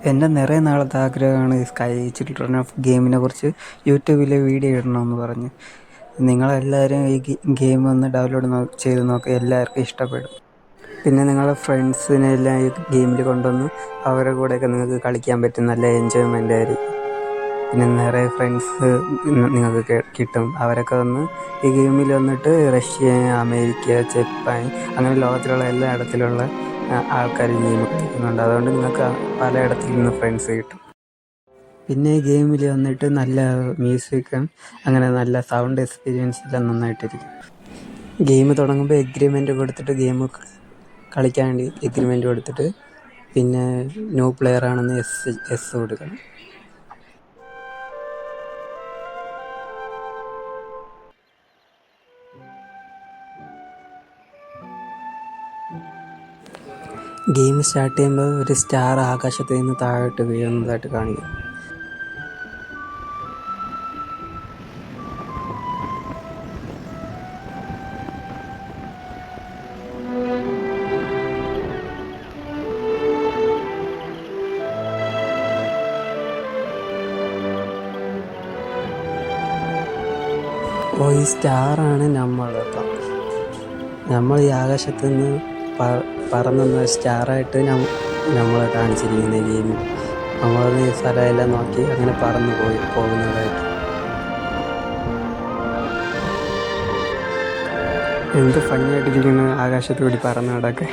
എൻ്റെ നിറയെ നാളത്തെ ആഗ്രഹമാണ് ഈ സ്കൈ ചിൽഡ്രൻ ഓഫ് ഗെയിമിനെ കുറിച്ച് യൂട്യൂബിൽ വീഡിയോ ഇടണമെന്ന് പറഞ്ഞ്. നിങ്ങളെല്ലാവരും ഈ ഗെയിം ഒന്ന് ഡൗൺലോഡ് ചെയ്ത് നോക്കുക, എല്ലാവർക്കും ഇഷ്ടപ്പെടും. പിന്നെ നിങ്ങളുടെ ഫ്രണ്ട്സിനെ എല്ലാം ഈ ഗെയിമിൽ കൊണ്ടുവന്ന് അവരുടെ കൂടെയൊക്കെ നിങ്ങൾക്ക് കളിക്കാൻ പറ്റും, നല്ല എൻജോയ്മെൻ്റ് ആയിരിക്കും. പിന്നെ നിറയെ ഫ്രണ്ട്സ് നിങ്ങൾക്ക് കിട്ടും. അവരൊക്കെ വന്ന് ഈ ഗെയിമിൽ വന്നിട്ട് റഷ്യ, അമേരിക്ക, ജപ്പാൻ അങ്ങനെ ലോകത്തിലുള്ള എല്ലായിടത്തിലുള്ള ആൾക്കാർ ഗെയിം കളിക്കുന്നുണ്ട്. അതുകൊണ്ട് നിങ്ങൾക്ക് പലയിടത്തിൽ നിന്ന് ഫ്രണ്ട്സ് കിട്ടും. പിന്നെ ഈ ഗെയിമിൽ വന്നിട്ട് നല്ല മ്യൂസിക്കും അങ്ങനെ നല്ല സൗണ്ട് എക്സ്പീരിയൻസ് എല്ലാം നന്നായിട്ടിരിക്കും. ഗെയിം തുടങ്ങുമ്പോൾ എഗ്രിമെൻ്റ് കൊടുത്തിട്ട് ഗെയിം കളിക്കാൻ വേണ്ടി എഗ്രിമെൻ്റ് കൊടുത്തിട്ട് പിന്നെ ന്യൂ പ്ലെയർ ആണെന്ന് എസ് കൊടുക്കണം. ഗെയിം സ്റ്റാർട്ട് ചെയ്യുമ്പോൾ ഒരു സ്റ്റാർ ആകാശത്ത് നിന്ന് താഴോട്ട് വീഴുന്നതായിട്ട് കാണിക്കും. ഈ സ്റ്റാറാണ് നമ്മൾ ഈ ആകാശത്ത് നിന്ന് പറന്നുന്ന സ്റ്റാറായിട്ട് നമ്മളെ കാണിച്ചിരിക്കുന്ന ഗെയിമിൽ. നമ്മളത് ഈ സ്ഥലമെല്ലാം നോക്കി അങ്ങനെ പറന്ന് പോകുന്നതായിട്ട്. എന്ത് ഭംഗിയായിട്ടിരിക്കുന്നു ആകാശത്ത് കൂടി പറന്ന് നടക്കാൻ.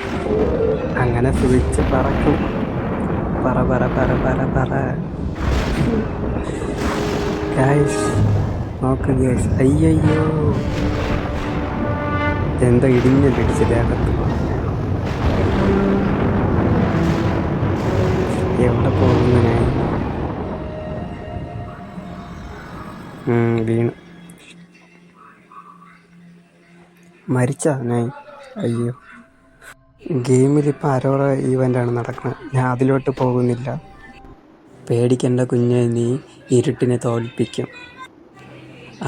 അങ്ങനെ സുഖിച്ച് പറക്കും. പറ പറ പറ പറ പറ ഗൈസ്, നോക്ക് ഗൈസ്. അയ്യോ, എന്തോ ഇടിഞ്ഞിട്ടിടിച്ചിട്ട് അകത്ത്. എവിടെ പോകുന്നു ഞാൻ? വീണ് മരിച്ച ഞാൻ. അയ്യോ, ഗെയിമിലിപ്പോൾ അരോറ ഈവൻ്റാണ് നടക്കുന്നത്. ഞാൻ അതിലോട്ട് പോകുന്നില്ല. പേടിക്കേണ്ട കുഞ്ഞെ, നീ ഇരുട്ടിനെ തോൽപ്പിക്കും,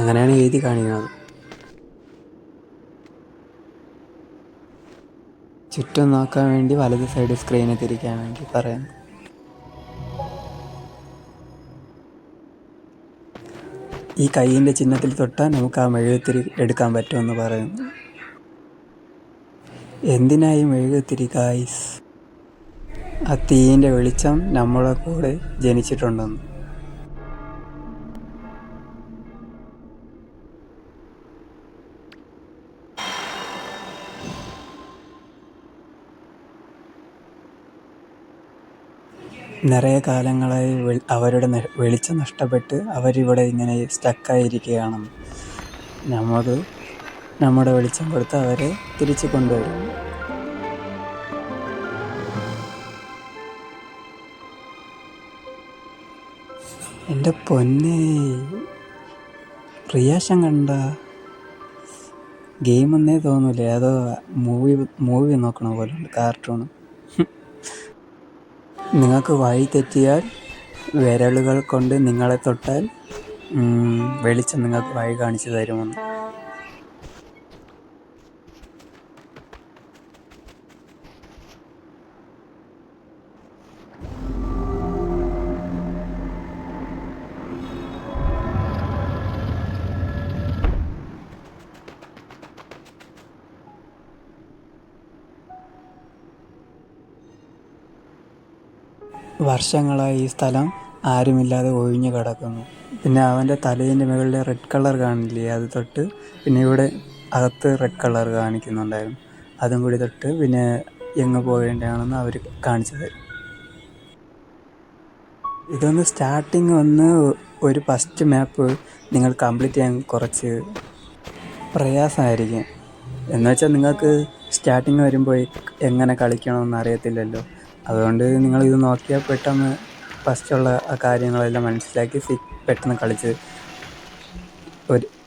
അങ്ങനെയാണ് എഴുതി കാണിക്കുന്നത്. ചുറ്റും നോക്കാൻ വേണ്ടി വലത് സൈഡ് സ്ക്രീനിൽ തിരിക്കാൻ വേണ്ടി പറയുന്നു. ഈ കൈയിൻ്റെ ചിഹ്നത്തിൽ തൊട്ടാൽ നമുക്ക് ആ മെഴുകുതിരി എടുക്കാൻ പറ്റുമെന്ന് പറയുന്നു. എന്തിനായി മെഴുകുതിരി ഗായ്സ്? ആ തീയിൻ്റെ വെളിച്ചം നമ്മളെ കൂടെ ജനിച്ചിട്ടുണ്ടെന്ന്. നിറയെ കാലങ്ങളായി അവരുടെ വെളിച്ചം നഷ്ടപ്പെട്ട് അവരിവിടെ ഇങ്ങനെ സ്റ്റക്കായിരിക്കുകയാണെന്ന്. നമ്മുടെ വെളിച്ചം കൊടുത്ത് അവരെ തിരിച്ചു കൊണ്ടുവരും. എൻ്റെ പൊന്നെ, റിയാക്ഷൻ കണ്ട ഗെയിം എന്നേ തോന്നൂലേ, അതോ മൂവി നോക്കണ പോലെ ഉണ്ട്, കാർട്ടൂൺ. നിങ്ങൾക്ക് വഴി തെറ്റിയാൽ വിരലുകൾ കൊണ്ട് നിങ്ങളെ തൊട്ടാൽ വെളിച്ചം നിങ്ങൾക്ക് വഴി കാണിച്ചു തരുമെന്ന്. വർഷങ്ങളായി ഈ സ്ഥലം ആരുമില്ലാതെ ഒഴിഞ്ഞു കിടക്കുന്നു. പിന്നെ അവൻ്റെ തലേൻ്റെ മുകളിൽ റെഡ് കളർ കാണില്ലേ, അത് തൊട്ട് പിന്നെ ഇവിടെ അകത്ത് റെഡ് കളർ കാണിക്കുന്നുണ്ടായിരുന്നു. അതും കൂടി തൊട്ട് പിന്നെ എങ്ങ് പോകേണ്ടതാണെന്ന് അവർ കാണിച്ചു തരും. ഇതൊന്ന് സ്റ്റാർട്ടിങ് ഒരു ഫസ്റ്റ് മാപ്പ് നിങ്ങൾ കംപ്ലീറ്റ് ചെയ്യാൻ കുറച്ച് പ്രയാസമായിരിക്കും. എന്നുവെച്ചാൽ നിങ്ങൾക്ക് സ്റ്റാർട്ടിങ് വരുമ്പോൾ എങ്ങനെ കളിക്കണമെന്ന് അറിയത്തില്ലല്ലോ. അതുകൊണ്ട് നിങ്ങളിത് നോക്കിയാൽ പെട്ടെന്ന് ഫസ്റ്റുള്ള ആ കാര്യങ്ങളെല്ലാം മനസ്സിലാക്കി പെട്ടെന്ന് കളിച്ച്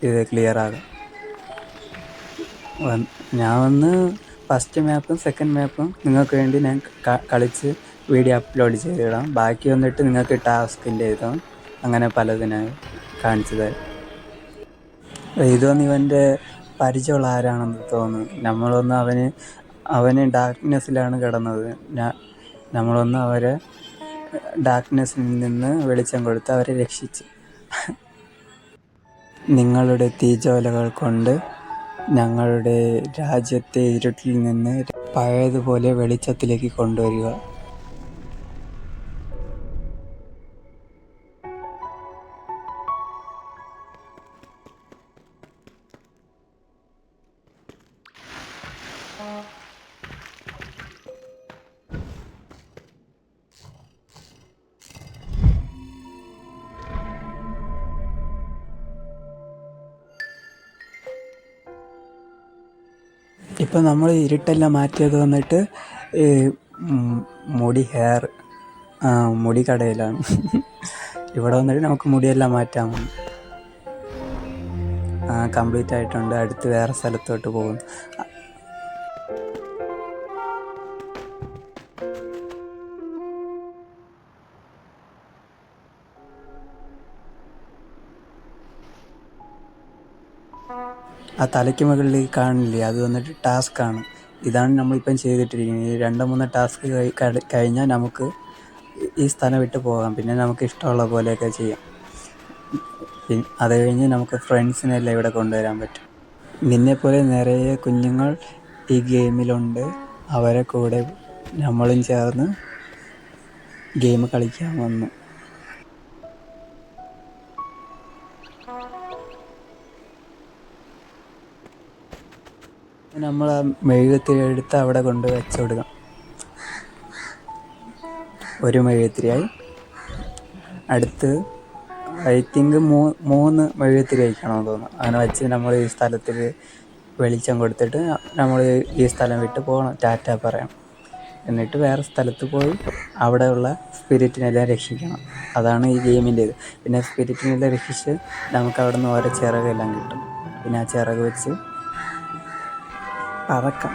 ഇത് ക്ലിയറാകാം. ഞാൻ ഫസ്റ്റ് മാപ്പും സെക്കൻഡ് മാപ്പും നിങ്ങൾക്ക് വേണ്ടി ഞാൻ കളിച്ച് വീഡിയോ അപ്ലോഡ് ചെയ്തിടാം. ബാക്കി വന്നിട്ട് നിങ്ങൾക്ക് ടാസ്കിൻ്റെ ഇതും അങ്ങനെ പലതിനായി കാണിച്ചു തരാം. ഇതൊന്നും ഇവൻ്റെ പരിചയമുള്ള ആരാണെന്ന് തോന്നുന്നു. അവന് ഡാർക്ക്നെസ്സിലാണ് കിടന്നത്. നമ്മളൊന്ന് അവരെ ഡാർക്ക്നെസ്സിൽ നിന്ന് വെളിച്ചം കൊടുത്ത് അവരെ രക്ഷിച്ച്. നിങ്ങളുടെ തീജ്വാലകൾ കൊണ്ട് ഞങ്ങളുടെ രാജ്യത്തെ ഇരുട്ടിൽ നിന്ന് പഴയതുപോലെ വെളിച്ചത്തിലേക്ക് കൊണ്ടുവരിക. ഇപ്പം നമ്മൾ ഇരുട്ടെല്ലാം മാറ്റിയത് വന്നിട്ട് മുടി കടയിലാണ്. ഇവിടെ വന്നിട്ട് നമുക്ക് മുടിയെല്ലാം മാറ്റാം. കംപ്ലീറ്റ് ആയിട്ടുണ്ട്. അടുത്ത് വേറെ സ്ഥലത്തോട്ട് പോകും. ആ തലയ്ക്ക് മുകളിൽ കാണില്ലേ, അത് വന്നിട്ട് ടാസ്ക്കാണ്. ഇതാണ് നമ്മളിപ്പം ചെയ്തിട്ടിരിക്കുന്നത്. ഈ 2-3 ടാസ്ക് കഴിഞ്ഞാൽ നമുക്ക് ഈ സ്ഥലം വിട്ട് പോകാം. പിന്നെ നമുക്ക് ഇഷ്ടമുള്ള പോലെയൊക്കെ ചെയ്യാം. അത് കഴിഞ്ഞ് നമുക്ക് ഫ്രണ്ട്സിനെല്ലാം ഇവിടെ കൊണ്ടുവരാൻ പറ്റും. നിന്നെപ്പോലെ നിറയെ കുഞ്ഞുങ്ങൾ ഈ ഗെയിമിലുണ്ട്. അവരെ കൂടെ നമ്മളും ചേർന്ന് ഗെയിം കളിക്കാൻ വന്നു. നമ്മൾ ആ മെഴുകുതിരി എടുത്ത് അവിടെ കൊണ്ട് വെച്ച് കൊടുക്കാം. ഒരു മെഴുകുതിരിയായി. അടുത്ത് ഐ തിങ്ക് 3 മെഴുകുതിരി വയ്ക്കണമെന്ന് തോന്നുന്നു. അങ്ങനെ വെച്ച് നമ്മൾ ഈ സ്ഥലത്തിൽ വെളിച്ചം കൊടുത്തിട്ട് നമ്മൾ ഈ സ്ഥലം വിട്ട് പോകണം, ടാറ്റ പറയാം. എന്നിട്ട് വേറെ സ്ഥലത്ത് പോയി അവിടെയുള്ള സ്പിരിറ്റിനെല്ലാം രക്ഷിക്കണം. അതാണ് ഈ ഗെയിമിൻ്റെ ഇത്. പിന്നെ സ്പിരിറ്റിനെല്ലാം രക്ഷിച്ച് നമുക്ക് അവിടെ നിന്ന് ഓരോ ചിറകെല്ലാം കിട്ടും. പിന്നെ ആ ചിറക് വെച്ച് പറക്കാം.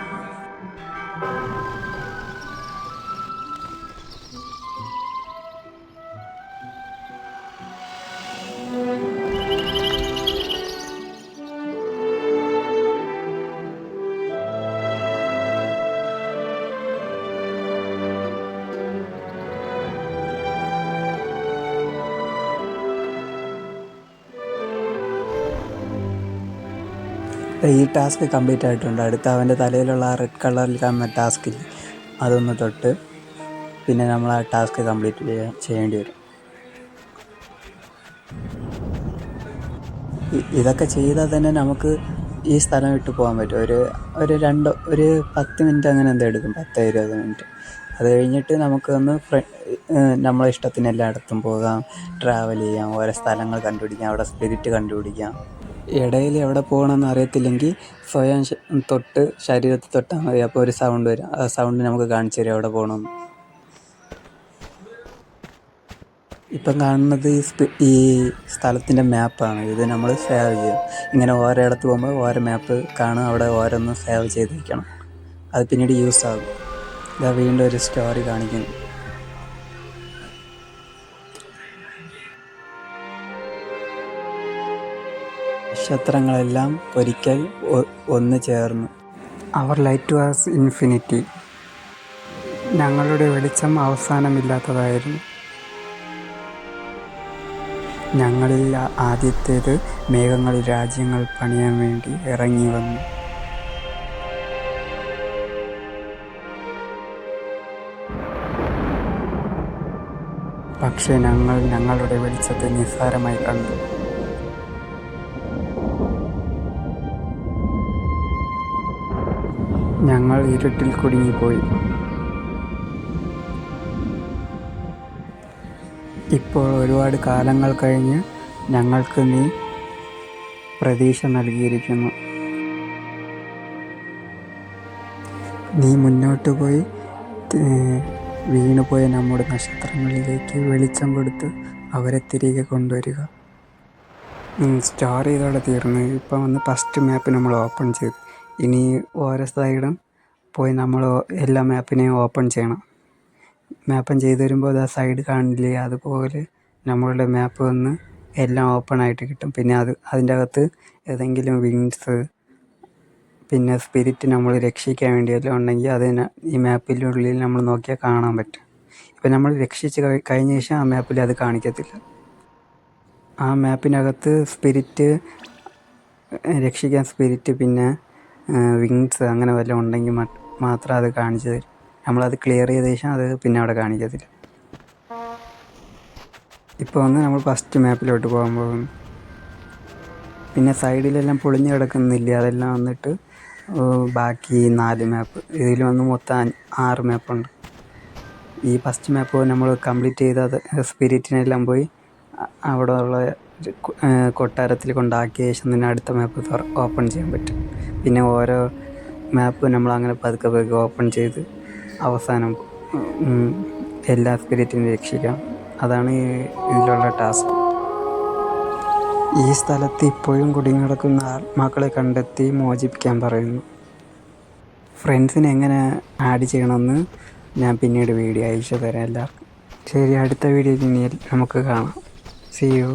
ഈ ടാസ്ക് കംപ്ലീറ്റ് ആയിട്ടുണ്ട്. അടുത്ത അവൻ്റെ തലയിലുള്ള ആ റെഡ് കളറിൽ കാണുന്ന ടാസ്കിൽ അതൊന്ന് തൊട്ട് പിന്നെ നമ്മൾ ആ ടാസ്ക് കംപ്ലീറ്റ് ചെയ്യേണ്ടി വരും. ഇതൊക്കെ ചെയ്താൽ തന്നെ നമുക്ക് ഈ സ്ഥലം വിട്ട് പോകാൻ പറ്റും. ഒരു 10 മിനിറ്റ് അങ്ങനെ എന്തോ എടുക്കും, 10-20 മിനിറ്റ്. അത് കഴിഞ്ഞിട്ട് നമുക്കൊന്ന് നമ്മളെ ഇഷ്ടത്തിന് എല്ലായിടത്തും പോകാം, ട്രാവൽ ചെയ്യാം, ഓരോ സ്ഥലങ്ങൾ കണ്ടുപിടിക്കാം, അവിടെ സ്പിരിറ്റ് കണ്ടുപിടിക്കാം. ഇടയിൽ എവിടെ പോകണമെന്ന് അറിയത്തില്ലെങ്കിൽ സ്വയം ശരീരത്തിൽ തൊട്ടാൽ മതി. അപ്പോൾ ഒരു സൗണ്ട് വരും. ആ സൗണ്ട് നമുക്ക് കാണിച്ചു തരും എവിടെ പോകണമെന്ന്. ഇപ്പം കാണുന്നത് ഈ സ്ഥലത്തിൻ്റെ മാപ്പാണ്. ഇത് നമ്മൾ സേവ് ചെയ്യും. ഇങ്ങനെ ഓരോ ഇടത്ത് പോകുമ്പോൾ ഓരോ മാപ്പ് കാണും. അവിടെ ഓരോന്നും സേവ് ചെയ്ത് വയ്ക്കണം. അത് പിന്നീട് യൂസ് ആകും. ഇതാ വീണ്ടും ഒരു സ്റ്റോറി കാണിക്കുന്നു. നക്ഷത്രങ്ങളെല്ലാം ഒരിക്കൽ ഒന്ന് ചേർന്നു. അവർ ലൈറ്റ് വാസ് ഇൻഫിനിറ്റി. ഞങ്ങളുടെ വെളിച്ചം അവസാനമില്ലാത്തതായിരുന്നു. ഞങ്ങളിൽ ആദ്യത്തേത് മേഘങ്ങളിൽ രാജ്യങ്ങൾ പണിയാൻ വേണ്ടി ഇറങ്ങി വന്നു. പക്ഷേ ഞങ്ങൾ ഞങ്ങളുടെ വെളിച്ചത്തെ നിസ്സാരമായി കണ്ടു. ഞങ്ങൾ ഇരുട്ടിൽ കുടുങ്ങിപ്പോയി. ഇപ്പോൾ ഒരുപാട് കാലങ്ങൾ കഴിഞ്ഞ് ഞങ്ങൾക്ക് നീ പ്രതീക്ഷ നൽകിയിരിക്കുന്നു. നീ മുന്നോട്ട് പോയി വീണുപോയ നമ്മുടെ നക്ഷത്രങ്ങളിലേക്ക് വെളിച്ചം കൊടുത്ത് അവരെ തിരികെ കൊണ്ടുവരിക. സ്റ്റോറി ഇതോടെ തീർന്നു. ഇപ്പം വന്ന് ഫസ്റ്റ് മാപ്പ് നമ്മൾ ഓപ്പൺ ചെയ്തു. ഇനി ഓരോ സൈഡും പോയി നമ്മൾ എല്ലാ മാപ്പിനെയും ഓപ്പൺ ചെയ്യണം. മാപ്പൻ ചെയ്ത് വരുമ്പോൾ ആ സൈഡ് കാണില്ലേ, അതുപോലെ നമ്മളുടെ മാപ്പ് വന്ന് എല്ലാം ഓപ്പൺ ആയിട്ട് കിട്ടും. പിന്നെ അതിൻ്റെ അകത്ത് ഏതെങ്കിലും വിങ്സ് പിന്നെ സ്പിരിറ്റ് നമ്മൾ രക്ഷിക്കാൻ വേണ്ടിയെല്ലാം ഉണ്ടെങ്കിൽ അതിന് ഈ മാപ്പിൻ്റെ ഉള്ളിൽ നമ്മൾ നോക്കിയാൽ കാണാൻ പറ്റും. ഇപ്പം നമ്മൾ രക്ഷിച്ച് കഴിഞ്ഞ ശേഷം ആ മാപ്പിൽ അത് കാണിക്കത്തില്ല. ആ മാപ്പിനകത്ത് സ്പിരിറ്റ്, രക്ഷിക്കാൻ സ്പിരിറ്റ്, പിന്നെ വിങ്സ് അങ്ങനെ വല്ലതും ഉണ്ടെങ്കിൽ മാത്രം അത് കാണിച്ചു തരും. നമ്മളത് ക്ലിയർ ചെയ്ത ശേഷം അത് പിന്നെ അവിടെ കാണിക്കത്തില്ല. ഇപ്പോൾ നമ്മൾ ഫസ്റ്റ് മാപ്പിലോട്ട് പോകാൻ പോകുന്നു. പിന്നെ സൈഡിലെല്ലാം പൊളിഞ്ഞ് കിടക്കുന്നില്ല, അതെല്ലാം വന്നിട്ട് ബാക്കി 4 മാപ്പ്. ഇതിൽ മൊത്തം 6 മാപ്പുണ്ട്. ഈ ഫസ്റ്റ് മാപ്പ് നമ്മൾ കംപ്ലീറ്റ് ചെയ്ത സ്പിരിറ്റിനെല്ലാം പോയി അവിടെ ഉള്ള കൊട്ടാരത്തിൽ കൊണ്ടാക്കിയ ശേഷം തന്നെ അടുത്ത മാപ്പ് ഓപ്പൺ ചെയ്യാൻ പറ്റും. പിന്നെ ഓരോ മാപ്പ് നമ്മളങ്ങനെ പതുക്കെ ഓപ്പൺ ചെയ്ത് അവസാനം എല്ലാ സ്പിരിറ്റിനെയും രക്ഷിക്കാം. അതാണ് ഇതിലുള്ള ടാസ്ക്. ഈ സ്ഥലത്ത് ഇപ്പോഴും കുടുങ്ങി കിടക്കുന്ന ആത്മാക്കളെ കണ്ടെത്തി മോചിപ്പിക്കാൻ പറയുന്നു. ഫ്രണ്ട്സിനെ എങ്ങനെ ആഡ് ചെയ്യണമെന്ന് ഞാൻ പിന്നീട് വീഡിയോ അയച്ചു തരാം എല്ലാവർക്കും. ശരി, അടുത്ത വീഡിയോയിൽ ഇനി നമുക്ക് കാണാം. See you.